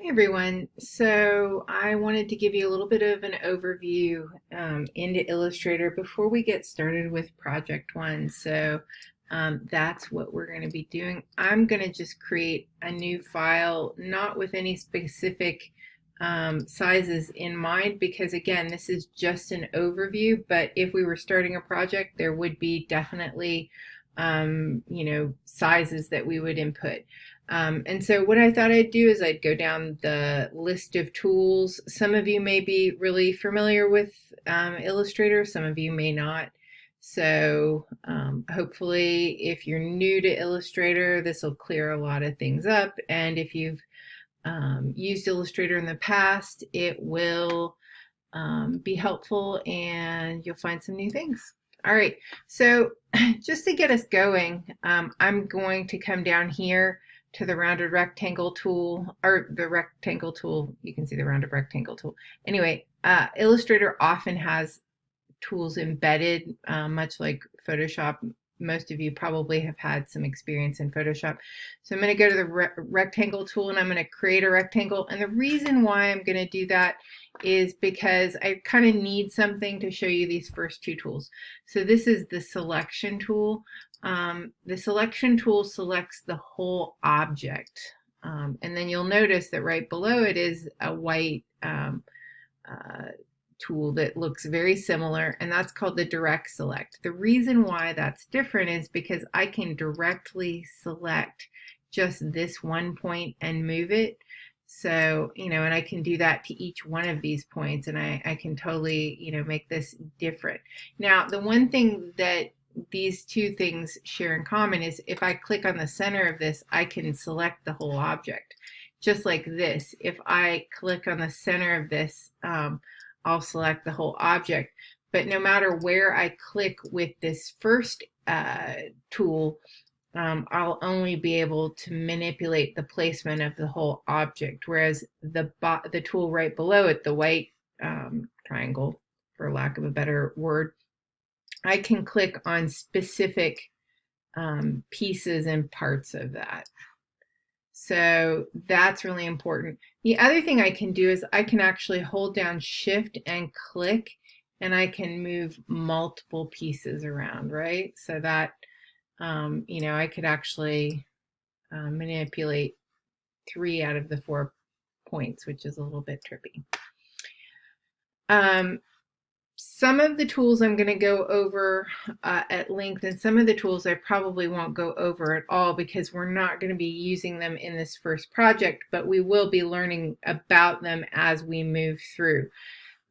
Hi everyone. So I wanted to give you a little bit of an overview into Illustrator before we get started with Project One. That's what we're going to be doing. I'm going to just create a new file, not with any specific sizes in mind, because again, this is just an overview. But if we were starting a project, there would be definitely sizes that we would input. And so what I thought I'd do is I'd go down the list of tools. Some of you may be really familiar with Illustrator, some of you may not. So hopefully if you're new to Illustrator, this will clear a lot of things up. And if you've used Illustrator in the past, it will be helpful and you'll find some new things. All right, so just to get us going, I'm going to come down here to the rounded rectangle tool, or the rectangle tool. You can see the rounded rectangle tool. Anyway, Illustrator often has tools embedded, much like Photoshop. Most of you probably have had some experience in Photoshop. So I'm going to go to the rectangle tool and I'm going to create a rectangle. And the reason why I'm going to do that is because I kind of need something to show you these first two tools. So this is the selection tool. The selection tool selects the whole object. And then you'll notice that right below it is a white tool that looks very similar, and that's called the direct select. The reason why that's different is because I can directly select just this one point and move it. So, and I can do that to each one of these points, and I can totally, make this different. Now, the one thing that these two things share in common is if I click on the center of this, I can select the whole object. Just like this, if I click on the center of this, I'll select the whole object. But no matter where I click with this first tool, I'll only be able to manipulate the placement of the whole object, whereas the tool right below it, the white triangle, for lack of a better word, I can click on specific pieces and parts of that. So that's really important. The other thing I can do is I can actually hold down Shift and click, and I can move multiple pieces around, right? So that, I could actually manipulate 3 out of the 4 points, which is a little bit trippy. Some of the tools I'm going to go over at length, and some of the tools I probably won't go over at all because we're not going to be using them in this first project, but we will be learning about them as we move through.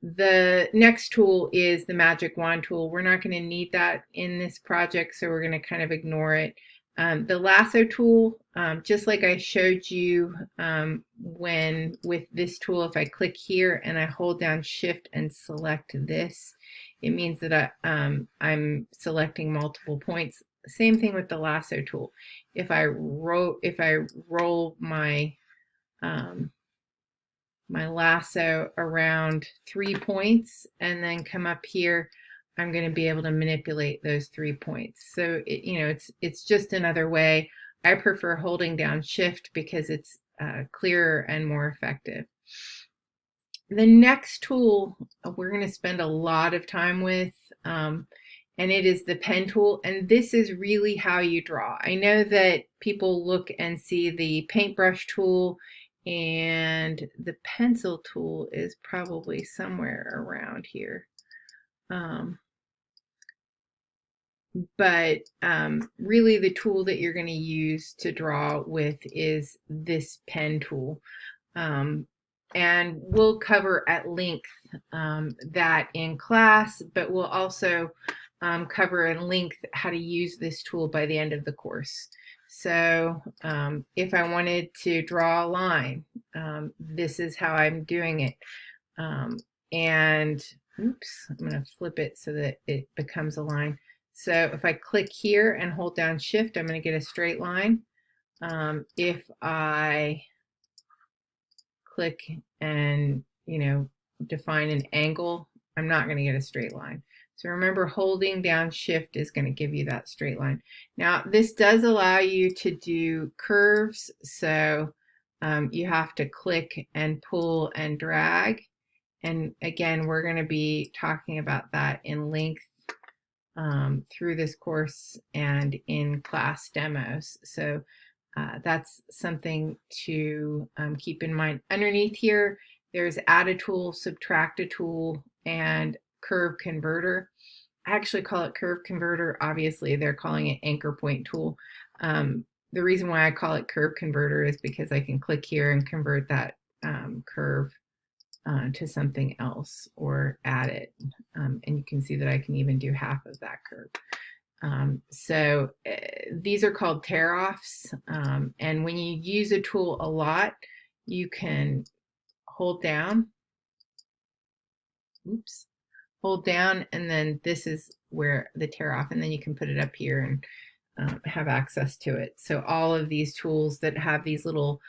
The next tool is the magic wand tool. We're not going to need that in this project, so we're going to kind of ignore it. The lasso tool, just like I showed you when with this tool, if I click here and I hold down Shift and select this, it means that I'm selecting multiple points. Same thing with the lasso tool. If I roll my my lasso around 3 points and then come up here, I'm going to be able to manipulate those 3 points. So it's just another way. I prefer holding down Shift because it's clearer and more effective. The next tool we're going to spend a lot of time with, and it is the pen tool, and this is really how you draw. I know that people look and see the paintbrush tool, and the pencil tool is probably somewhere around here. But really the tool that you're going to use to draw with is this pen tool. And we'll cover at length that in class, but we'll also cover in length how to use this tool by the end of the course. So if I wanted to draw a line, this is how I'm doing it. And oops, I'm going to flip it so that it becomes a line. So if I click here and hold down Shift, I'm going to get a straight line. If I click and, define an angle, I'm not going to get a straight line. So remember, holding down Shift is going to give you that straight line. Now, this does allow you to do curves. So you have to click and pull and drag. And again, we're going to be talking about that in length through this course and in class demos. So that's something to keep in mind. Underneath here, there's add a tool, subtract a tool, and curve converter. I actually call it curve converter. Obviously, they're calling it anchor point tool. The reason why I call it curve converter is because I can click here and convert that curve to something else or add it. And you can see that I can even do half of that curve. So these are called tear-offs. And when you use a tool a lot, you can hold down, hold down, and then this is where the tear-off, and then you can put it up here and have access to it. So all of these tools that have these little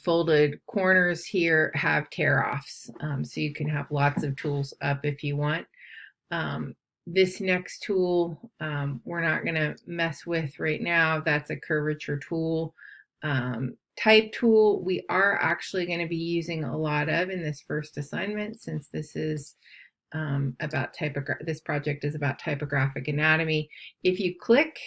folded corners here have tear-offs. So you can have lots of tools up if you want. This next tool we're not going to mess with right now. That's a curvature tool. Type tool we are actually going to be using a lot of in this first assignment, since this is about this project is about typographic anatomy. If you click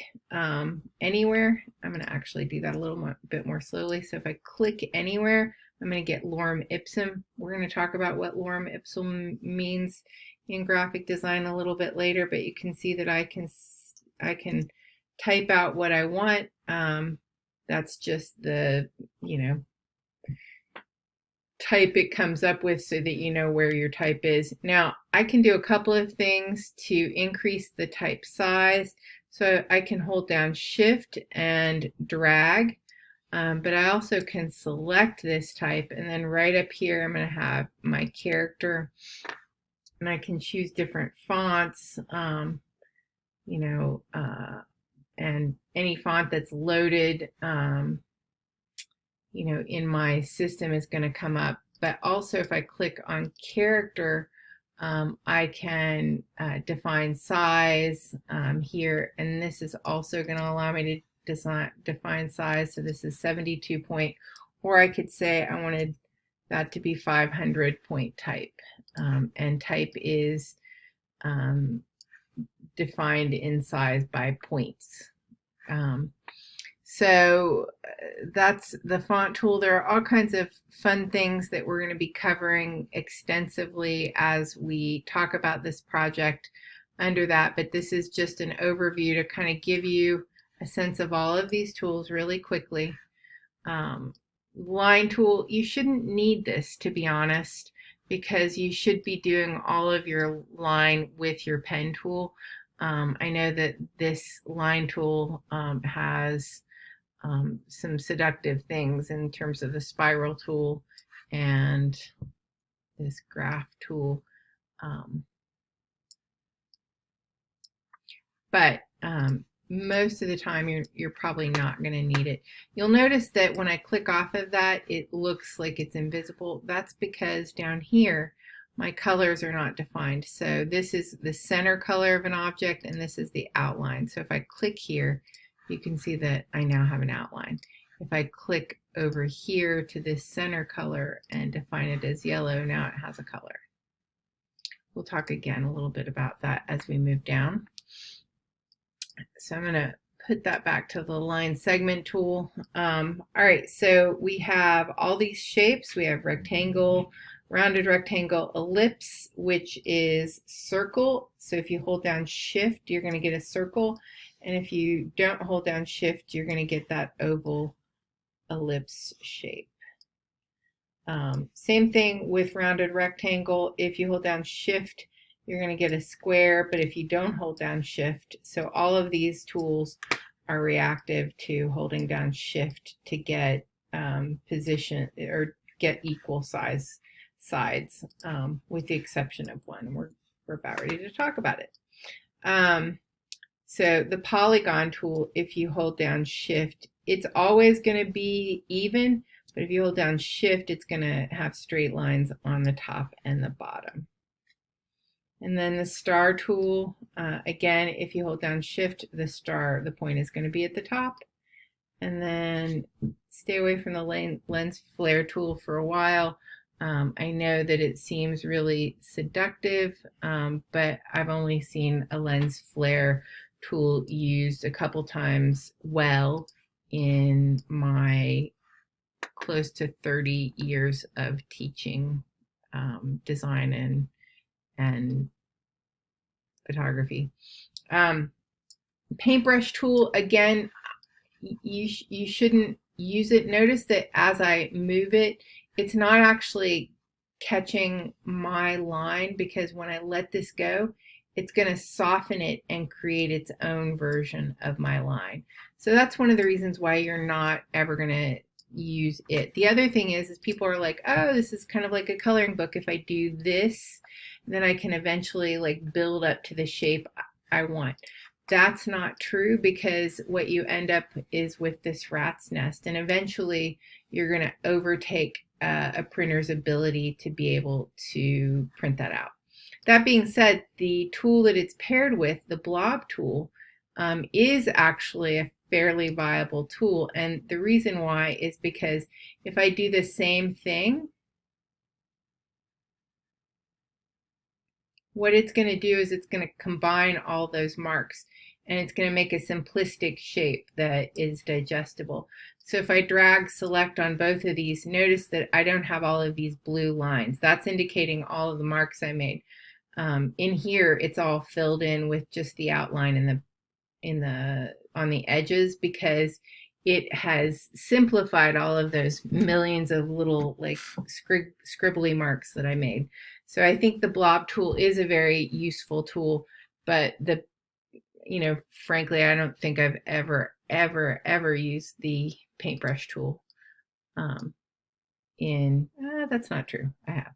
anywhere, I'm going to actually do that a little bit more slowly. So if I click anywhere, I'm going to get lorem ipsum. We're going to talk about what lorem ipsum means in graphic design a little bit later, but you can see that I can type out what I want. That's just the, type it comes up with so that you know where your type is. Now, I can do a couple of things to increase the type size. So I can hold down Shift and drag, but I also can select this type, and then right up here I'm going to have my character, and I can choose different fonts, and any font that's loaded in my system is going to come up. But also if I click on character, I can define size here, and this is also going to allow me to define size. So this is 72 point, or I could say I wanted that to be 500 point type, and type is defined in size by points. So that's the font tool. There are all kinds of fun things that we're going to be covering extensively as we talk about this project under that, but this is just an overview to kind of give you a sense of all of these tools really quickly. Line tool, you shouldn't need this, to be honest, because you should be doing all of your line with your pen tool. I know that this line tool has some seductive things in terms of the spiral tool and this graph tool. But most of the time you're probably not going to need it. You'll notice that when I click off of that, it looks like it's invisible. That's because down here my colors are not defined. So this is the center color of an object, and this is the outline. So if I click here, you can see that I now have an outline. If I click over here to this center color and define it as yellow, now it has a color. We'll talk again a little bit about that as we move down. So I'm going to put that back to the line segment tool. All right, so we have all these shapes. We have rectangle, rounded rectangle, ellipse, which is circle. So if you hold down Shift, you're going to get a circle. And if you don't hold down Shift, you're going to get that oval ellipse shape. Same thing with rounded rectangle. If you hold down Shift, you're going to get a square, but if you don't hold down Shift, so all of these tools are reactive to holding down Shift to get position or get equal size sides, with the exception of one. We're about ready to talk about it. So the polygon tool, if you hold down Shift, it's always going to be even, but if you hold down Shift, it's going to have straight lines on the top and the bottom. And then the star tool, again, if you hold down Shift, the point is going to be at the top. and then stay away from the lens flare tool for a while. I know that it seems really seductive, but I've only seen a lens flare tool used a couple times well in my close to 30 years of teaching design and photography. Paintbrush tool, again, you shouldn't use it. Notice that as I move it, it's not actually catching my line, because when I let this go, it's going to soften it and create its own version of my line. So that's one of the reasons why you're not ever going to use it. The other thing is people are like, oh, this is kind of like a coloring book. If I do this, then I can eventually like build up to the shape I want. That's not true, because what you end up is with this rat's nest, and eventually you're going to overtake a printer's ability to be able to print that out. That being said, the tool that it's paired with, the blob tool, is actually a fairly viable tool. And the reason why is because if I do the same thing, what it's going to do is it's going to combine all those marks, and it's going to make a simplistic shape that is digestible. So if I drag select on both of these, notice that I don't have all of these blue lines. That's indicating all of the marks I made. In here, it's all filled in with just the outline on the edges, because it has simplified all of those millions of little like scribbly marks that I made. So I think the blob tool is a very useful tool, but frankly, I don't think I've ever used the paintbrush tool. That's not true. I have.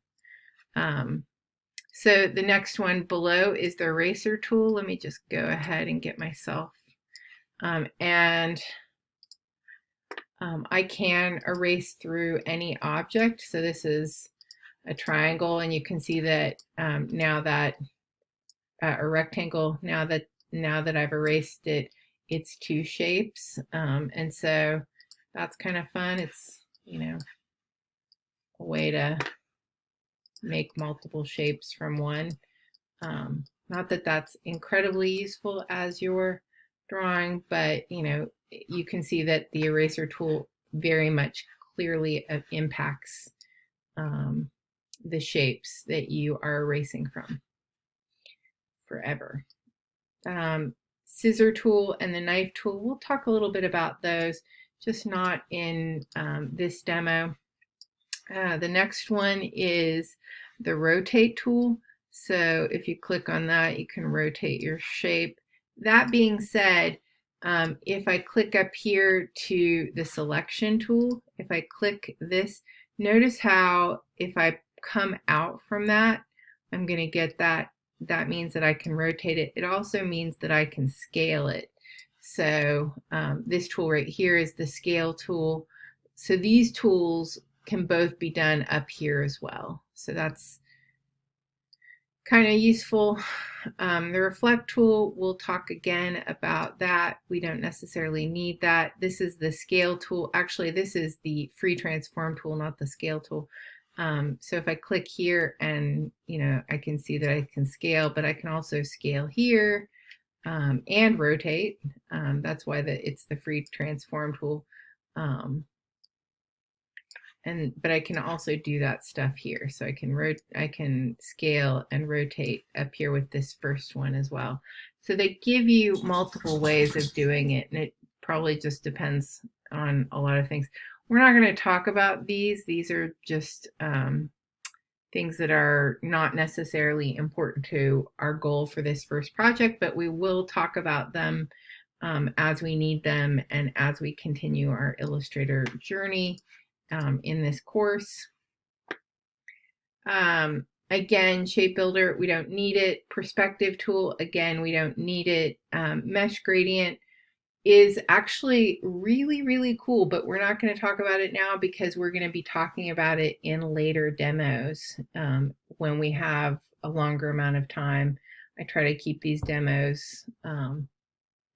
So the next one below is the eraser tool. Let me just go ahead and get myself, I can erase through any object. So this is a triangle, and you can see that now that a rectangle, now that I've erased it, it's two shapes, and so that's kind of fun. It's a way to make multiple shapes from one. Not that that's incredibly useful as you're drawing, but you can see that the eraser tool very much clearly impacts the shapes that you are erasing from forever. Scissor tool and the knife tool, we'll talk a little bit about those, just not in this demo. The next one is the rotate tool. So if you click on that, you can rotate your shape. That being said, if I click up here to the selection tool, if I click this, notice how if I come out from that, I'm going to get that. That means that I can rotate it. It also means that I can scale it. So this tool right here is the scale tool. So these tools can both be done up here as well. So that's kind of useful. The reflect tool, we'll talk again about that. We don't necessarily need that. This is the scale tool. Actually, this is the free transform tool, not the scale tool. So if I click here and, I can see that I can scale, but I can also scale here and rotate. That's why it's the free transform tool. But I can also do that stuff here. So I can scale and rotate up here with this first one as well. So they give you multiple ways of doing it, and it probably just depends on a lot of things. We're not going to talk about these. These are just things that are not necessarily important to our goal for this first project, but we will talk about them as we need them and as we continue our Illustrator journey in this course. Again, shape builder, we don't need it. Perspective tool, again, we don't need it. Mesh gradient is actually really, really cool, but we're not going to talk about it now because we're going to be talking about it in later demos when we have a longer amount of time. I try to keep these demos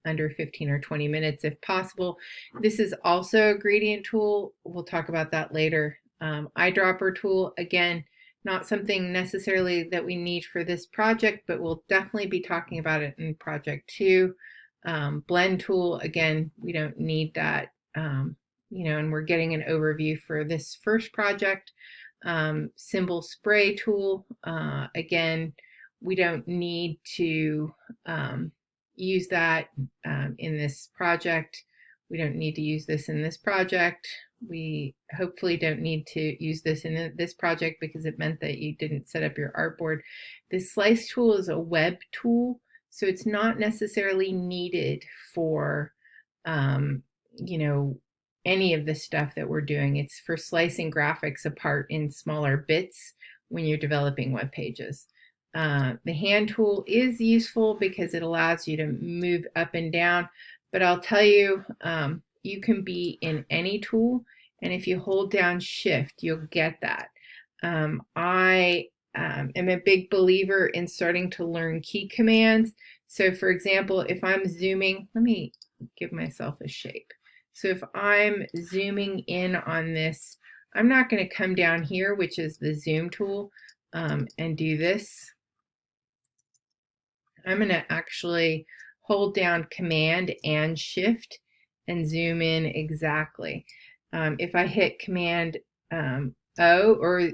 under 15 or 20 minutes if possible. This is also a gradient tool. We'll talk about that later. Eyedropper tool, again, not something necessarily that we need for this project, but we'll definitely be talking about it in project 2. Blend tool, again, we don't need that, you know, and we're getting an overview for this first project. Symbol spray tool, again, we don't need to use that in this project. We don't need to use this in this project. We hopefully don't need to use this in this project because it meant that you didn't set up your artboard. This slice tool is a web tool, so it's not necessarily needed for, you know, any of the stuff that we're doing. It's for slicing graphics apart in smaller bits when you're developing web pages. The hand tool is useful because it allows you to move up and down, but I'll tell you, you can be in any tool, and if you hold down Shift, you'll get that. I am a big believer in starting to learn key commands. So for example, if I'm zooming, let me give myself a shape. So if I'm zooming in on this, I'm not going to come down here, which is the zoom tool, and do this. I'm going to actually hold down Command and Shift and zoom in exactly. If I hit Command O or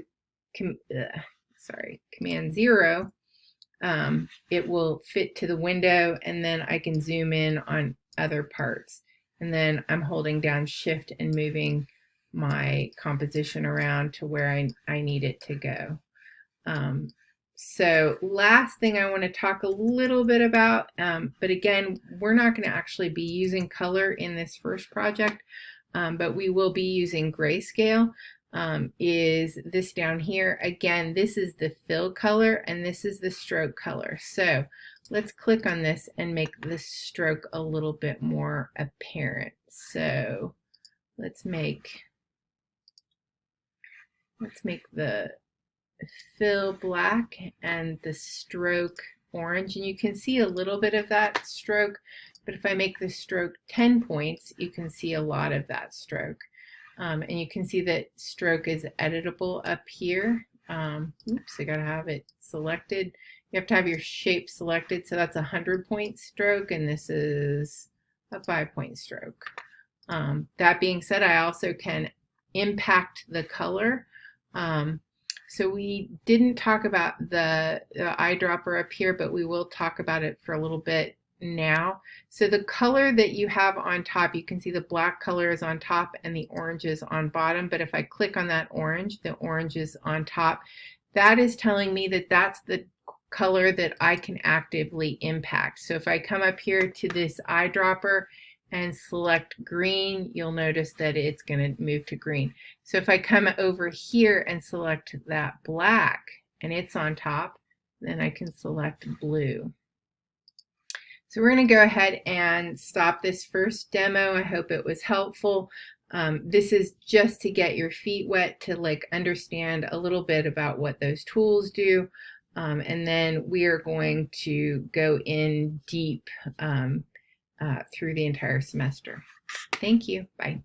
Command 0, it will fit to the window, and then I can zoom in on other parts. And then I'm holding down Shift and moving my composition around to where I need it to go. So last thing I want to talk a little bit about, but again, we're not going to actually be using color in this first project, but we will be using grayscale, is this down here. Again, this is the fill color and this is the stroke color. So let's click on this and make this stroke a little bit more apparent. So let's make the fill black and the stroke orange, and you can see a little bit of that stroke, but if I make the stroke 10 points, you can see a lot of that stroke. And you can see that stroke is editable up here. Oops, I gotta have it selected. You have to have your shape selected, so that's a 100-point stroke, and this is a 5-point stroke. That being said, I also can impact the color. So we didn't talk about the eyedropper up here, but we will talk about it for a little bit now. So the color that you have on top, you can see the black color is on top and the orange is on bottom, but if I click on that orange, the orange is on top. That is telling me that that's the color that I can actively impact. So if I come up here to this eyedropper and select green, you'll notice that it's going to move to green. So if I come over here and select that black and it's on top, then I can select blue. So we're going to go ahead and stop this first demo. I hope it was helpful. This is just to get your feet wet to understand a little bit about what those tools do. And then we are going to go in deep through the entire semester. Thank you. Bye.